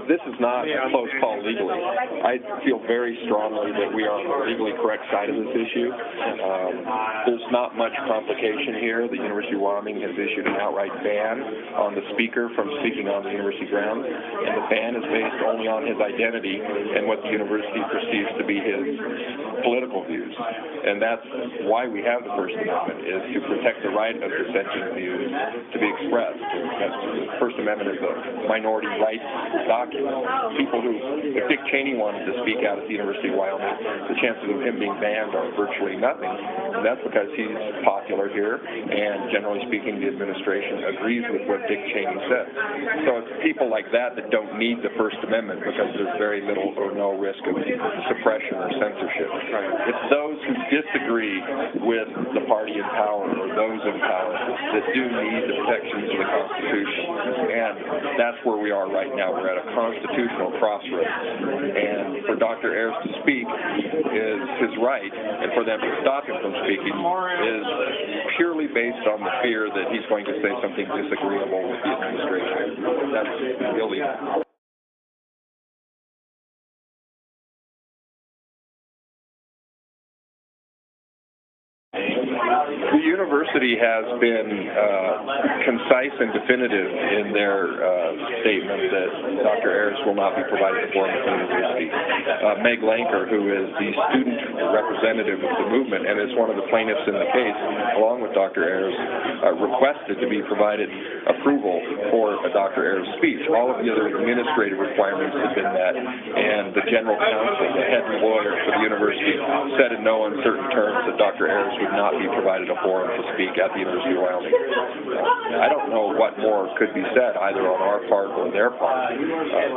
This is not a close call legally. I feel very strongly that we are on the legally correct side of this issue. There's not much complication here. The University of Wyoming has issued an outright ban on the speaker from speaking on the university grounds, and the ban is based only on his identity and what the university perceives to be his political views. And that's why we have the First Amendment, is to protect the right of dissenting views to be expressed. The First Amendment is a minority rights document. People who, if Dick Cheney wanted to speak out at the University of Wyoming, the chances of him being banned are virtually nothing. And that's because he's popular here, and generally speaking, the administration agrees with what Dick Cheney said. So it's people like that that don't need the First Amendment because there's very little or no risk of suppression or censorship. It's those who disagree with the party in power or those in power that do need the protections of the Constitution. And that's where we are right now. We're at a constitutional crossroads. And for Dr. Ayers to speak is his right, and for them to stop him from speaking is purely based on the fear that he's going to say something disagreeable with the administration. That's illegal. The university has been concise and definitive in their statement that Dr. Ayers will not be provided a forum at the university. Meg Lanker, who is the student representative of the movement and is one of the plaintiffs in the case, along with Dr. Ayers, requested to be provided approval for Dr. Ayers' speech. All of the other administrative requirements have been met, and the general counsel, the head lawyer for the university, said in no uncertain terms that Dr. Ayers would not be provided a forum to speak at the University of Wyoming. I don't know what more could be said, either on our part or their part.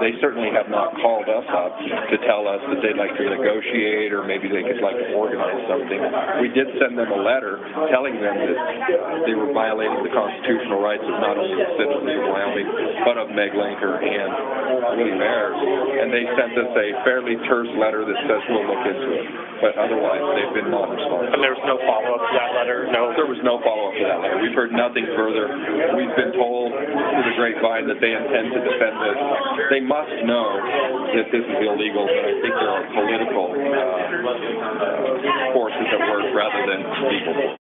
They certainly have not called us up to tell us that they'd like to negotiate or maybe they could like to organize something. We did send them a letter telling them that they were violating the constitutional rights of not only the citizens of Wyoming, but of Meg Lanker and William Ayers. And they sent us a fairly terse letter that says we'll look into it. But otherwise, they've been non-responsive. And there was no follow-up to that letter? No, there was no follow-up to that letter. We've heard nothing further. We've been told through the grapevine that they intend to defend this. They must know that this is illegal, but I think there are political forces at work rather than legal.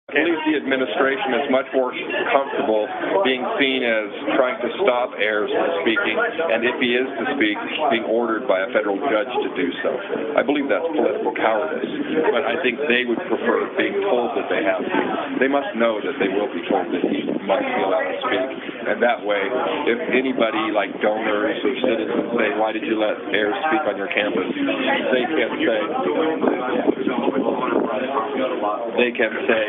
I believe the administration is much more comfortable being seen as trying to stop Ayers from speaking, and if he is to speak, being ordered by a federal judge to do so. I believe that's political cowardice, but I think they would prefer being told that they have to. They must know that they will be told that he must be allowed to speak, and that way, if anybody like donors or citizens say, why did you let Ayers speak on your campus, they can say,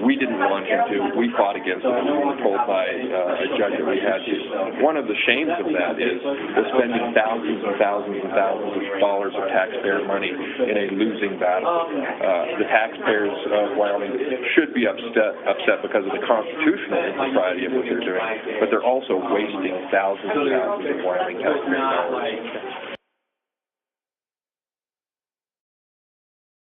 we didn't want him to. We fought against it. We were told by a judge that we had to. One of the shames of that is we're spending thousands and thousands and thousands of dollars of taxpayer money in a losing battle. The taxpayers of Wyoming should be upset because of the constitutional impropriety of what they're doing, but they're also wasting thousands and thousands of Wyoming taxpayer dollars.